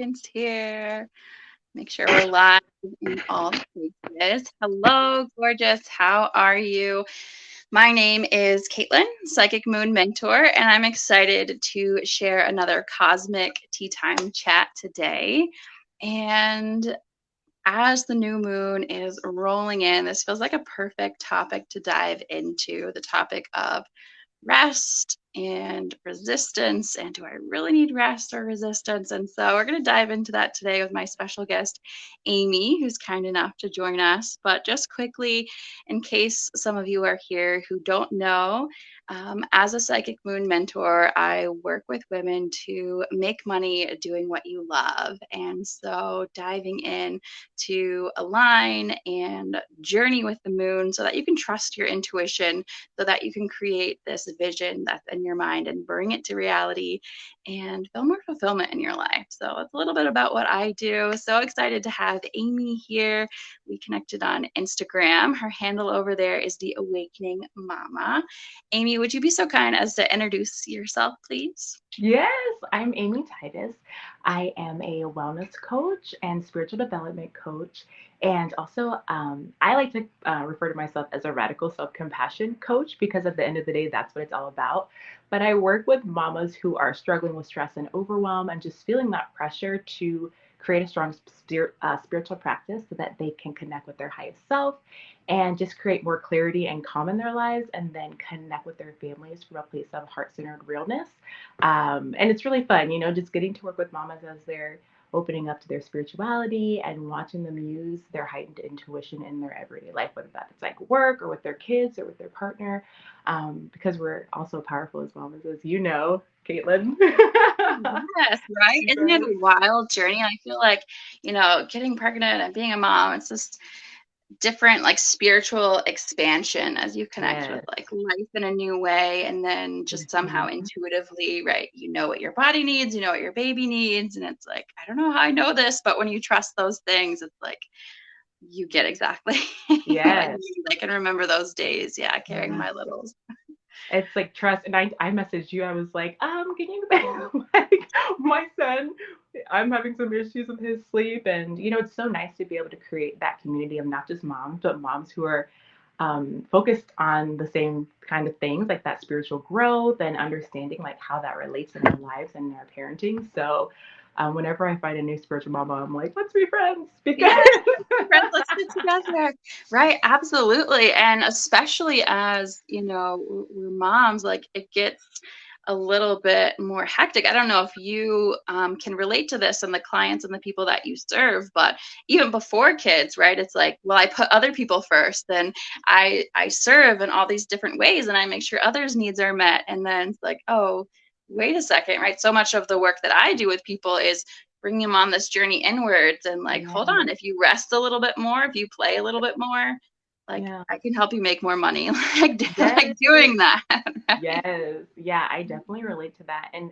seconds here. Make sure we're live in all places. Hello, gorgeous. How are you? My name is Kaitlyn, Psychic Moon Mentor, and I'm excited to share another cosmic tea time chat today. And as the new moon is rolling in, this feels like a perfect topic to dive into, the topic of rest and resistance. And do I really need rest or resistance? And so we're going to dive into that today with my special guest, Amy, who's kind enough to join us. But just quickly, in case some of you are here who don't know, as a psychic moon mentor, I work with women to make money doing what you love. And so diving in to align and journey with the moon so that you can trust your intuition, so that you can create this vision that's in your mind and bring it to reality and feel more fulfillment in your life. So it's a little bit about what I do. So excited to have Amy here. We connected on Instagram. Her handle over there is The Awakening Mama. Amy, would you be so kind as to introduce yourself, please? Yes, I'm Amy Titus. I am a wellness coach and spiritual development coach. And also, I like to refer to myself as a radical self compassion coach because at the end of the day, that's what it's all about. But I work with mamas who are struggling with stress and overwhelm and just feeling that pressure to create a strong spiritual practice so that they can connect with their highest self and just create more clarity and calm in their lives and then connect with their families from a place of heart centered realness. And it's really fun, just getting to work with mamas as they're opening up to their spirituality and watching them use their heightened intuition in their everyday life, whether that's like work or with their kids or with their partner, because we're also powerful as mamas, as you know, Kaitlyn. Yes, right? Isn't it Yes. a wild journey? I feel like, getting pregnant and being a mom, it's just different like spiritual expansion as you connect with Yes. like life in a new way, and then just somehow Mhm. intuitively, right, you know what your body needs, you know what your baby needs, and it's like, I don't know how I know this, but when you trust those things, it's like you get exactly what you Yes. need. I can remember those days, yeah, carrying my Yes. littles. It's like trust. And I messaged you. I was like, can you like my son, I'm having some issues with his sleep. And it's so nice to be able to create that community of not just moms, but moms who are focused on the same kind of things, like that spiritual growth and understanding like how that relates in their lives and their parenting. So whenever I find a new spiritual mama, I'm like, let's be friends because Yes, friends, let's get together. Right, absolutely. And especially as, we're moms, like it gets a little bit more hectic. I don't know if you can relate to this and the clients and the people that you serve, but even before kids, right? It's like, well, I put other people first, and I serve in all these different ways, and I make sure others' needs are met. And then it's like, oh, wait a second, right? So much of the work that I do with people is bring them on this journey inwards and like, hold yeah, on, if you rest a little bit more, if you play a little bit more, like yeah, I can help you make more money, like yes. doing that. Right? Yes. Yeah, I definitely relate to that. And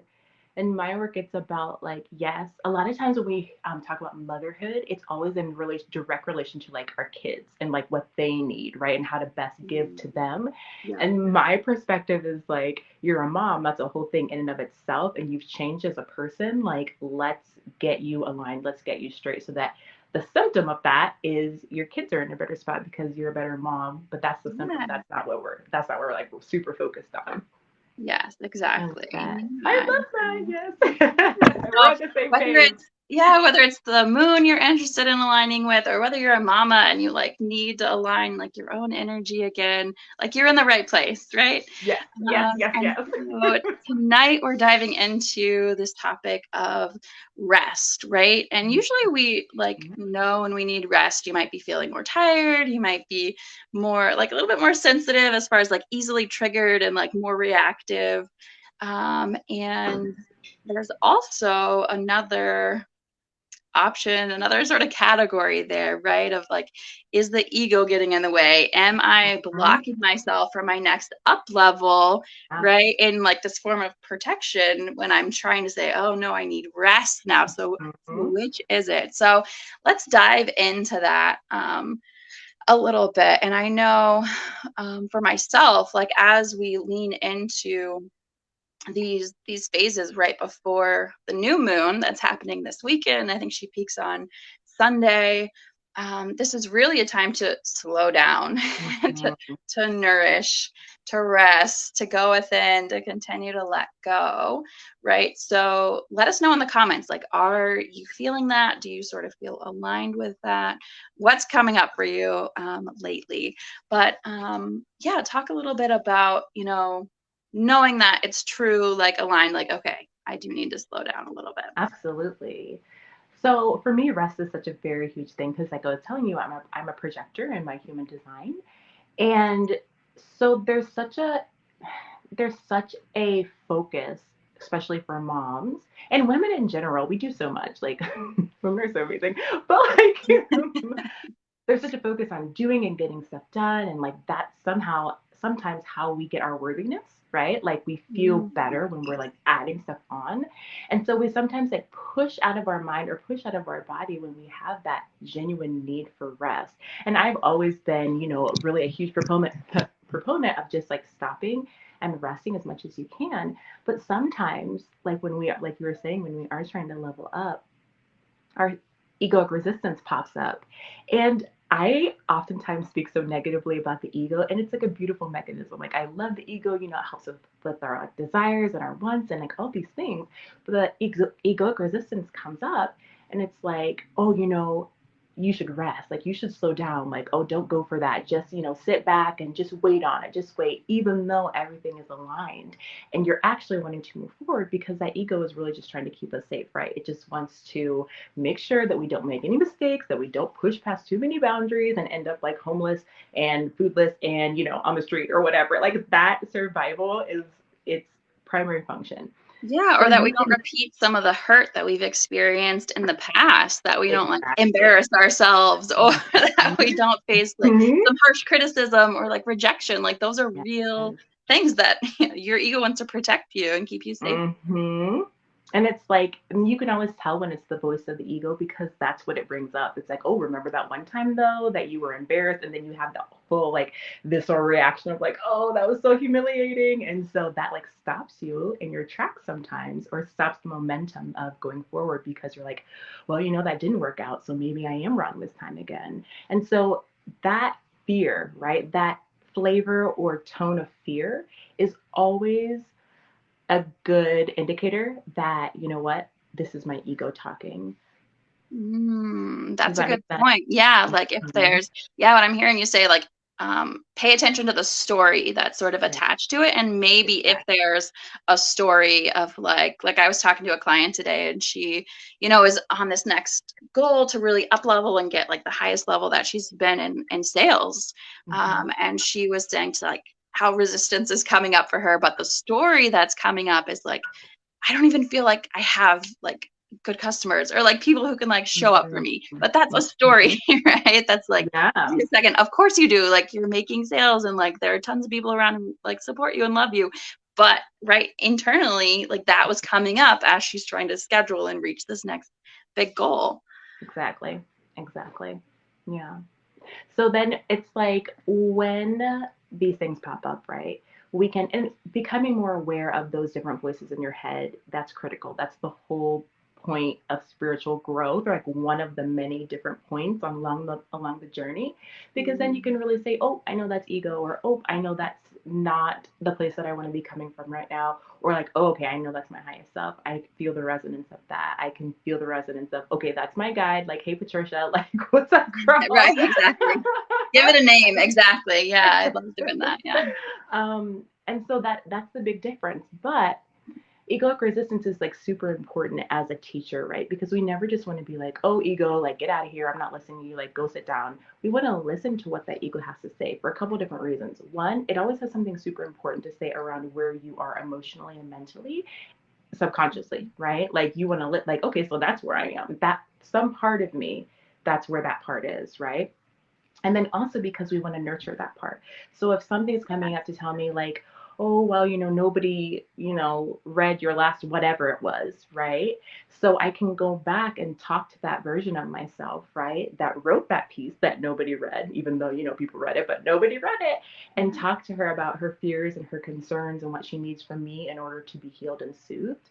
in my work, it's about like, yes, a lot of times when we talk about motherhood, it's always in direct relation to like our kids and like what they need, right? And how to best give to them. Yeah. And my perspective is like, you're a mom, that's a whole thing in and of itself. And you've changed as a person. Like, let's get you aligned, let's get you straight so that the symptom of that is your kids are in a better spot because you're a better mom, but that's the symptom. Yeah. That's not what we're like super focused on. Yes, I love exactly. that. I Yeah. love that. Yes. We're So on the same whether page. whether it's the moon you're interested in aligning with, or whether you're a mama and you like need to align like your own energy again, like you're in the right place, right? Yes, yes, yes, And yes. so tonight we're diving into this topic of rest, right? And usually we like know when we need rest. You might be feeling more tired, you might be more like a little bit more sensitive as far as like easily triggered and like more reactive. And there's also another option, another sort of category there, right? Of like, is the ego getting in the way? Am I Mhm. blocking myself from my next up level, Yeah. right? In like this form of protection when I'm trying to say, oh no, I need rest now. So Mhm. which is it? So let's dive into that a little bit. And I know for myself, like as we lean into these phases right before the new moon that's happening this weekend. I think she peaks on Sunday. This is really a time to slow down, Mhm. to nourish, to rest, to go within, to continue to let go, right? So let us know in the comments, like, are you feeling that? Do you sort of feel aligned with that? What's coming up for you lately? But yeah, talk a little bit about, knowing that it's true, like aligned, like, okay, I do need to slow down a little bit. Absolutely. So for me, rest is such a very huge thing because, like I was telling you, I'm a projector in my human design, and so there's such a focus, especially for moms and women in general. We do so much, like women are so amazing, but like there's such a focus on doing and getting stuff done, and like that's somehow sometimes how we get our worthiness, right? Like we feel Mm. better when we're like adding stuff on, and so we sometimes like push out of our mind or push out of our body when we have that genuine need for rest. And I've always been, really a huge proponent of just like stopping and resting as much as you can. But sometimes, like when we, like you were saying, when we are trying to level up, our egoic resistance pops up. And I oftentimes speak so negatively about the ego, and it's like a beautiful mechanism. Like, I love the ego, it helps with our desires and our wants and like all these things. But the egoic resistance comes up, and it's like, oh, you should rest. Like, you should slow down. Like, oh, don't go for that. Just, sit back and just wait on it. Just wait, even though everything is aligned and you're actually wanting to move forward because that ego is really just trying to keep us safe, right? It just wants to make sure that we don't make any mistakes, that we don't push past too many boundaries and end up like homeless and foodless and, on the street or whatever. Like that survival is its primary function. Yeah, So or that we you don't can repeat some of the hurt that we've experienced in the past, that we don't like exactly. embarrass ourselves, or that we don't face like Mhm. some harsh criticism or like rejection. Like those are Yes. real things that your ego wants to protect you and keep you safe. Hmm. And it's like, and you can always tell when it's the voice of the ego because that's what it brings up. It's like, oh, remember that one time though that you were embarrassed, and then you have that full like visceral reaction of like, oh, that was so humiliating, and so that like stops you in your tracks sometimes, or stops the momentum of going forward because you're like, well, that didn't work out, so maybe I am wrong this time again, and so that fear, right, that flavor or tone of fear is always a good indicator that, what, this is my ego talking. Does That's a that make good sense? point. Yeah, like if Mhm. there's, yeah, what I'm hearing you say, like, pay attention to the story that's sort of Yeah, attached to it, and maybe if exactly. there's a story of like I was talking to a client today, and she, is on this next goal to really up level and get like the highest level that she's been in sales, Hmm. and she was saying to like how resistance is coming up for her, but the story that's coming up is like I don't even feel like I have like good customers or like people who can like show up for me. But that's a story, Hmm. right? That's like, Yeah, wait a second, of course you do. Like you're making sales and like there are tons of people around who like support you and love you. But right internally, like that was coming up as she's trying to schedule and reach this next big goal. exactly. Exactly. Yeah. So then it's like when these things pop up, right? We can, and becoming more aware of those different voices in your head, that's critical. That's the whole point of spiritual growth, or like one of the many different points along the journey, because then you Mm. can really say, oh, I know that's ego, or oh, I know that's not the place that I want to be coming from right now, or like, oh, okay, I know that's my highest self. I feel the resonance of that. I can feel the resonance of, okay, that's my guide. Like, hey, Patricia, like, what's up, Right, girl? exactly. Give it a name. Exactly. Yeah, I love doing that. Yeah. And so that's the big difference. But egoic resistance is like super important as a teacher, right? Because we never just want to be like, oh, ego, like get out of here. I'm not listening to you. Like go sit down. We want to listen to what that ego has to say for a couple different reasons. One, it always has something super important to say around where you are emotionally and mentally, subconsciously, right? Like you want to like, okay, so that's where I am. That some part of me, that's where that part is, right? And then also because we want to nurture that part. So if something's coming up to tell me like, oh, well, nobody, read your last whatever it was, right? So I can go back and talk to that version of myself, right? That wrote that piece that nobody read, even though, people read it, but nobody read it, and Yeah. talk to her about her fears and her concerns and what she needs from me in order to be healed and soothed.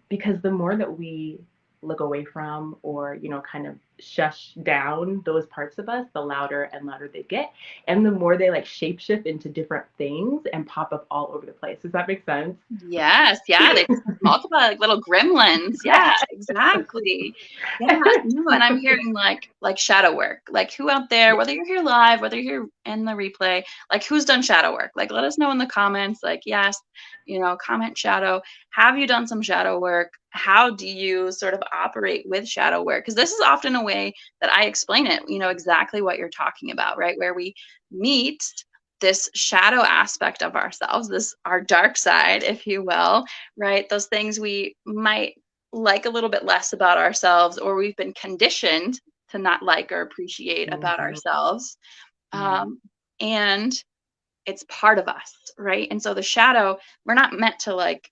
Because the more that we look away from or, kind of shush down those parts of us, the louder and louder they get. And the more they like shapeshift into different things and pop up all over the place. Does that make sense? Yes, yeah, they just multiply like little gremlins. Yeah, exactly. Yeah, no, and I'm hearing like shadow work. Like who out there, whether you're here live, whether you're here in the replay, like who's done shadow work? Like let us know in the comments. Like yes, comment shadow. Have you done some shadow work? How do you sort of operate with shadow work? Because this is often a way that I explain it. Exactly what you're talking about, right? Where we meet this shadow aspect of ourselves, this our dark side, if you will, right? Those things we might like a little bit less about ourselves, or we've been conditioned to not like or appreciate about Mhm. ourselves. Yeah. And it's part of us, right? And so the shadow, we're not meant to like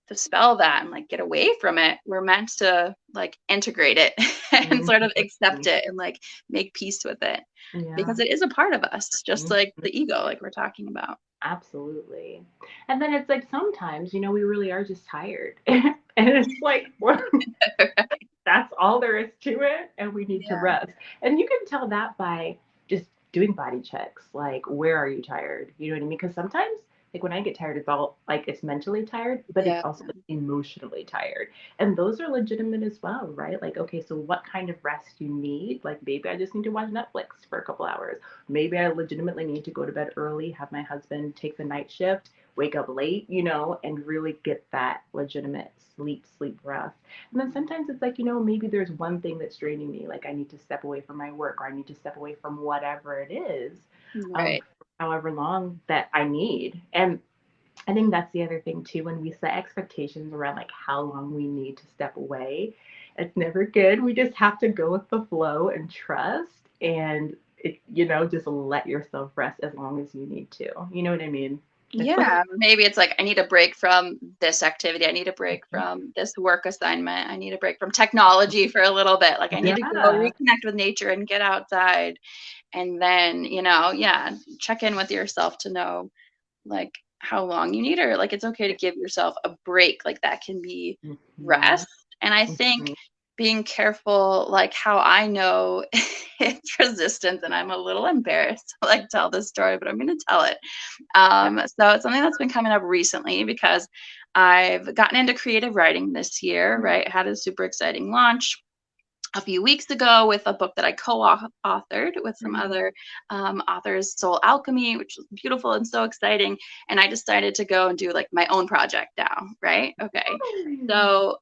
dispel that and like get away from it. We're meant to like integrate it and sort of accept Mhm. it and like make peace with it Yeah. because it is a part of us, just Mhm. like the ego, like we're talking about. Absolutely. And then it's like sometimes, we really are just tired. And it's like, well, that's all there is to it. And we need to Yeah. rest. And you can tell that by just doing body checks. Like, where are you tired? You know what I mean? Because sometimes, like, when I get tired, it's all like it's mentally tired, but it's Yeah. also like, emotionally tired. And those are legitimate as well, right? Like, okay, so what kind of rest you need? Like, maybe I just need to watch Netflix for a couple hours. Maybe I legitimately need to go to bed early, have my husband take the night shift, wake up late, and really get that legitimate sleep rest. And then sometimes it's like, maybe there's one thing that's draining me. Like I need to step away from my work or I need to step away from whatever it is, Right. for however long that I need. And I think that's the other thing too, when we set expectations around like how long we need to step away, it's never good. We just have to go with the flow and trust and just let yourself rest as long as you need to. You know what I mean? It's like, Yeah. Maybe it's like, I need a break from this activity. I need a break from this work assignment. I need a break from technology for a little bit. Like, I need to go yeah. reconnect with nature and get outside. And then, yeah, check in with yourself to know like how long you need, or like it's okay to give yourself a break, like that can be Mhm. rest. And I think Mhm. being careful, like how I know it's resistance, and I'm a little embarrassed to like tell this story, but I'm going to tell it. So it's something that's been coming up recently because I've gotten into creative writing this year, right? I had a super exciting launch a few weeks ago with a book that I co-authored with some other authors, Soul Alchemy, which was beautiful and so exciting. And I decided to go and do like my own project now, right? Okay. So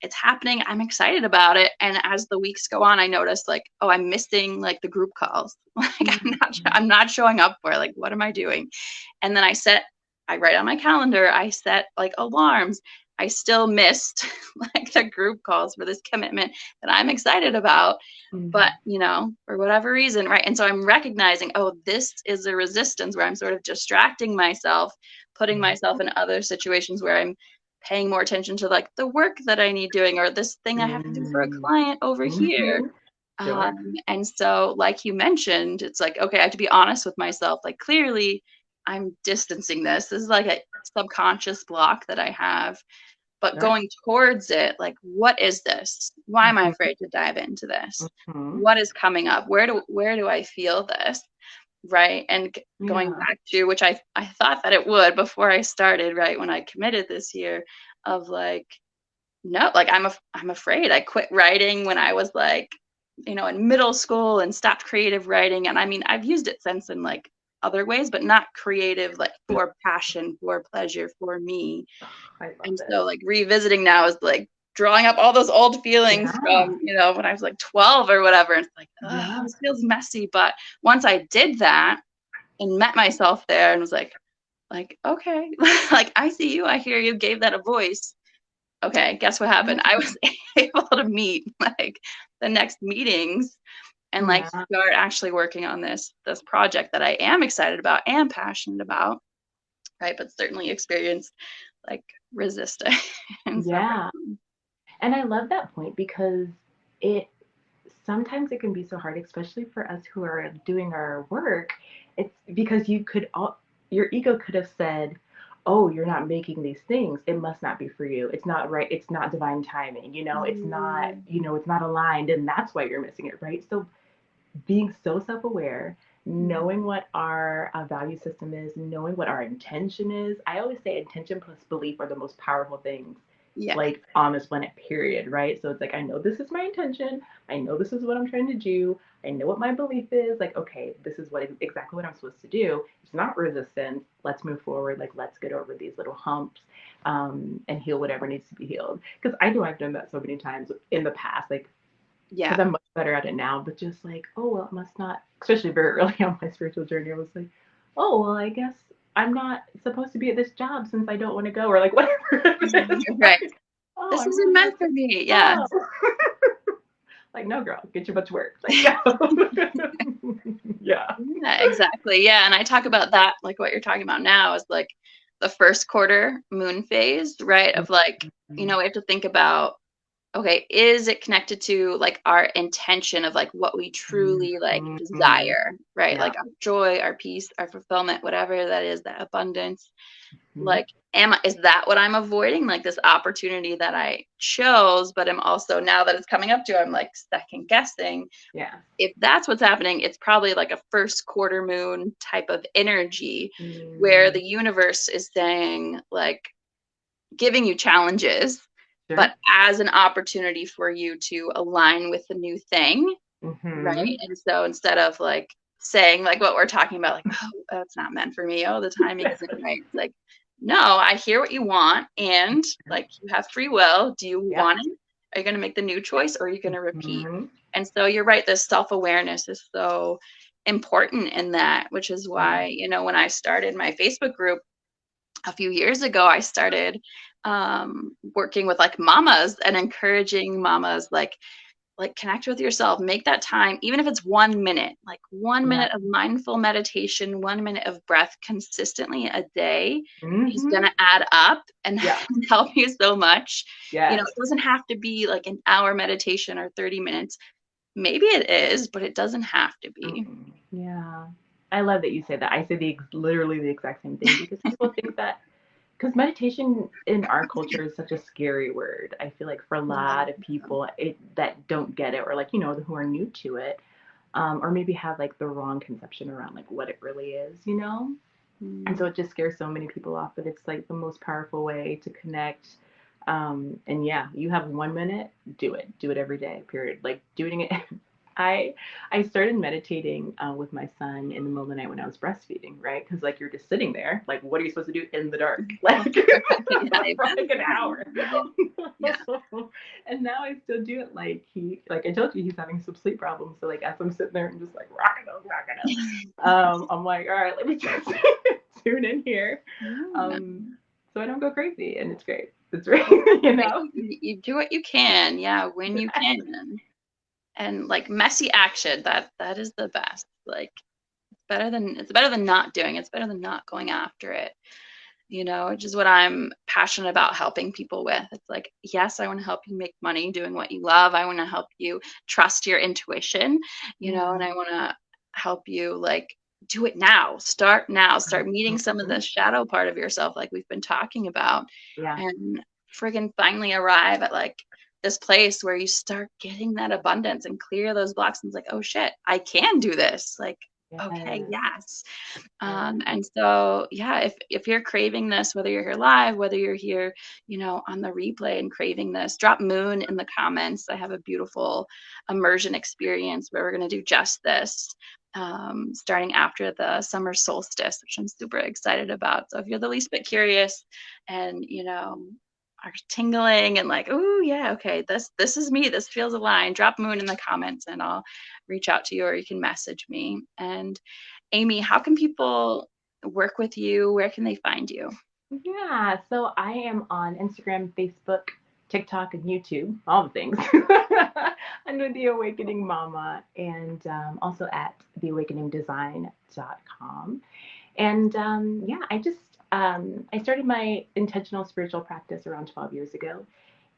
it's happening. I'm excited about it. And as the weeks go on, I notice like, oh, I'm missing like the group calls. Like I'm not showing up for it. Like, what am I doing? And then I write on my calendar, I set like alarms. I still missed like the group calls for this commitment that I'm excited about. But, Mhm. for whatever reason, right? And so I'm recognizing, oh, this is a resistance where I'm sort of distracting myself, putting Yeah. myself in other situations where I'm paying more attention to like the work that I need doing or this thing I have to do for a Mm. client over here. Mhm. Sure. And so, like you mentioned, it's like, okay, I have to be honest with myself. Like, clearly, I'm distancing this. This is like a subconscious block that I have. But Sure. going towards it, like, what is this? Why am I Mhm. afraid to dive into this? Mhm. What is coming up? Where do I feel this? Right. And going Yeah. back to which I thought that it would before I started, right? When I committed this year of like, no, like I'm afraid. I quit writing when I was like, in middle school and stopped creative writing. And I mean, I've used it since in like other ways, but not creative, like for passion, for pleasure, for me. I love And it. so like revisiting now is like drawing up all those old feelings Yeah. from, when I was like 12 or whatever. And it's like, oh, Yeah. this feels messy. But once I did that and met myself there and was like, okay, like I see you, I hear you, gave that a voice. Okay, guess what happened? I was able to meet like the next meetings and like Yeah. start actually working on this project that I am excited about and passionate about, right? But certainly experienced like resistance Yeah. around. And I love that point because it sometimes it can be so hard, especially for us who are doing our work. It's because your ego could have said, "Oh, you're not making these things. It must not be for you. It's not right. It's not divine timing. It's not, Mm, it's not aligned, and that's why you're missing it, right?" So being so self-aware, mm, knowing what our value system is, knowing what our intention is. I always say intention plus belief are the most powerful things yeah. like on this planet, period, right? So it's like I know this is my intention, I know this is what I'm trying to do, I know what my belief is, like, okay, this is exactly what I'm supposed to do. It's not resistance. Let's move forward, like let's get over these little humps, and heal whatever needs to be healed. Because I know I've done that so many times in the past, like because Yeah. I'm much better at it now, but just like, oh, well, it must not, especially very early on my spiritual journey, I was like, oh, well, I guess I'm not supposed to be at this job since I don't want to go, or like whatever it is. Right. Like, oh, This I'm isn't really meant not for supposed me. to Yeah. go. Like, no, girl, get your butt to work. Like, go. Yeah. Yeah, exactly. Yeah. And I talk about that, like what you're talking about now is like the first quarter moon phase, right? Of like, Mhm. we have to think about, okay, is it connected to like our intention of like what we truly like Mhm. desire, right? Yeah. Like our joy, our peace, our fulfillment, whatever that is, that abundance. Mhm. Like, is that what I'm avoiding? Like this opportunity that I chose, but I'm also now that it's coming up to, I'm like second guessing. Yeah. If that's what's happening, it's probably like a first quarter moon type of energy where Mm. the universe is saying, like, giving you challenges, but Sure. as an opportunity for you to align with the new thing, right? Mhm. And so instead of like saying like what we're talking about, like, oh, that's not meant for me. Oh, the timing isn't right. It's like, no, I hear what you want, and like you have free will. Do you Yeah. want it? Are you going to make the new choice, or are you going to repeat? Mhm. And so you're right. This self awareness is so important in that, which is why, when I started my Facebook group a few years ago, I started working with like mamas and encouraging mamas, like connect with yourself, make that time, even if it's 1 minute, like one Yeah. minute of mindful meditation, 1 minute of breath consistently a day is going Mhm. to add up and Yeah. help you so much. Yes. It doesn't have to be like an hour meditation or 30 minutes. Maybe it is, but it doesn't have to be. Mm-mm. Yeah. I love that you say that. I say literally the exact same thing because people think that because meditation in our culture is such a scary word. I feel like for a Yeah. lot of people that don't get it or like who are new to it, or maybe have like the wrong conception around like what it really is. And so Mm. it just scares so many people off, but it's like the most powerful way to connect. And yeah, you have 1 minute, do it every day, period. Like doing it. I I started meditating with my son in the middle of the night when I was breastfeeding, right? Because like you're just sitting there, like what are you supposed to do in the dark, like Yeah, for like an hour? yeah. And now I still do it. Like I told you, he's having some sleep problems. So like as I'm sitting there and just like rocking him, I'm like, all right, let me just tune in here, Yeah. um, so I don't go crazy, and it's great. It's great, you Right? know. You do what you can, yeah, when you can. And like messy action, that is the best. Like it's better than not doing it. It's better than not going after it. Which is what I'm passionate about helping people with. It's like, yes, I want to help you make money doing what you love. I want to help you trust your intuition, and Yeah. I want to help you like do it now. Start now. Start meeting some of the Mhm. shadow part of yourself like we've been talking about, Yeah. and friggin' finally arrive at like this place where you start getting that abundance and clear those blocks and it's like, oh shit, I can do this. Like, okay, Yes. yes. Yes. And so, yeah, if you're craving this, whether you're here live, whether you're here, on the replay and craving this, drop moon in the comments. I have a beautiful immersion experience where we're going to do just this, starting after the summer solstice, which I'm super excited about. So if you're the least bit curious and, are tingling and like, oh yeah, okay, this is me. This feels aligned. Drop moon in the comments and I'll reach out to you or you can message me. And Amy, how can people work with you? Where can they find you? Yeah. So I am on Instagram, Facebook, TikTok, and YouTube, all the things, under The Awakening Mama, and also at theawakeningdesign.com. And yeah, I started my intentional spiritual practice around 12 years ago,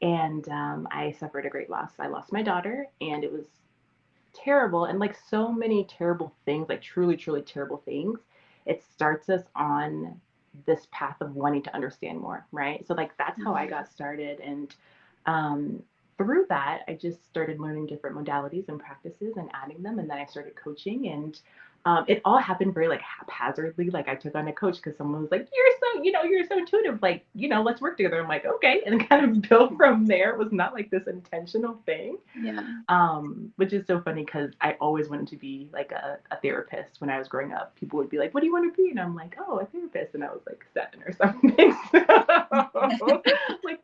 and I suffered a great loss. I lost my daughter, and it was terrible. And like so many terrible things, like truly, truly terrible things, it starts us on this path of wanting to understand more, right? So, like, that's how I Mhm. got started. And um, through that, I just started learning different modalities and practices and adding them. And then I started coaching. And it all happened very like haphazardly. Like I took on a coach because someone was like, "You're so, you're so intuitive. Like, let's work together." I'm like, "Okay," and kind of built from there. It was not like this intentional thing, Yeah. which is so funny because I always wanted to be like a therapist when I was growing up. People would be like, "What do you want to be?" And I'm like, "Oh, a therapist." And I was like 7 or something. So, like,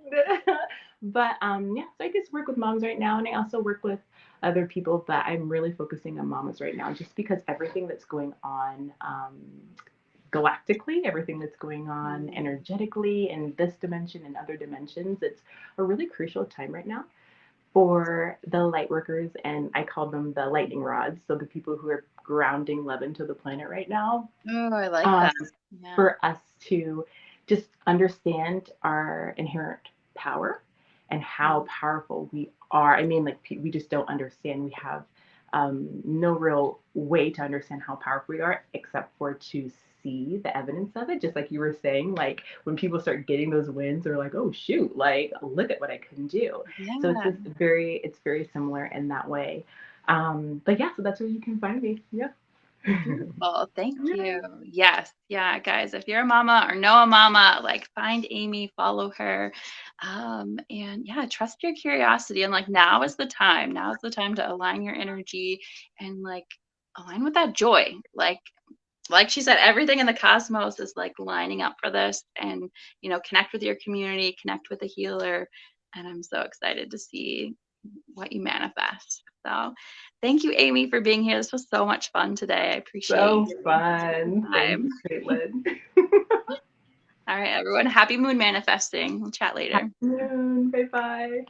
but yeah, so I just work with moms right now, and I also work with other people, but I'm really focusing on mamas right now, just because everything that's going on. Galactically, everything that's going on Mm. energetically in this dimension and other dimensions, it's a really crucial time right now for the light workers, and I call them the lightning rods. So the people who are grounding love into the planet right now, Oh, I like um, that. Yeah. for us to just understand our inherent power and how Mm. powerful we are. I mean, like, we just don't understand. We have no real way to understand how powerful we are except for to see the evidence of it. Just like you were saying, like when people start getting those wins, they're like, "Oh shoot! Like look at what I can do." So Yeah. it's very similar in that way. But yeah, so that's where you can find me. Yeah. Beautiful. Thank Yeah. you. Yes. Yeah, guys, if you're a mama or know a mama, like find Amy, follow her. And yeah, trust your curiosity. And like now is the time. Now is the time to align your energy and like align with that joy. Like she said, everything in the cosmos is like lining up for this and connect with your community, connect with the healer. And I'm so excited to see what you manifest. So thank you, Amy, for being here. This was so much fun today. I appreciate So your fun. Thank time. you, Caitlin. All right, everyone. Happy moon manifesting. We'll chat later. Happy noon. Bye bye.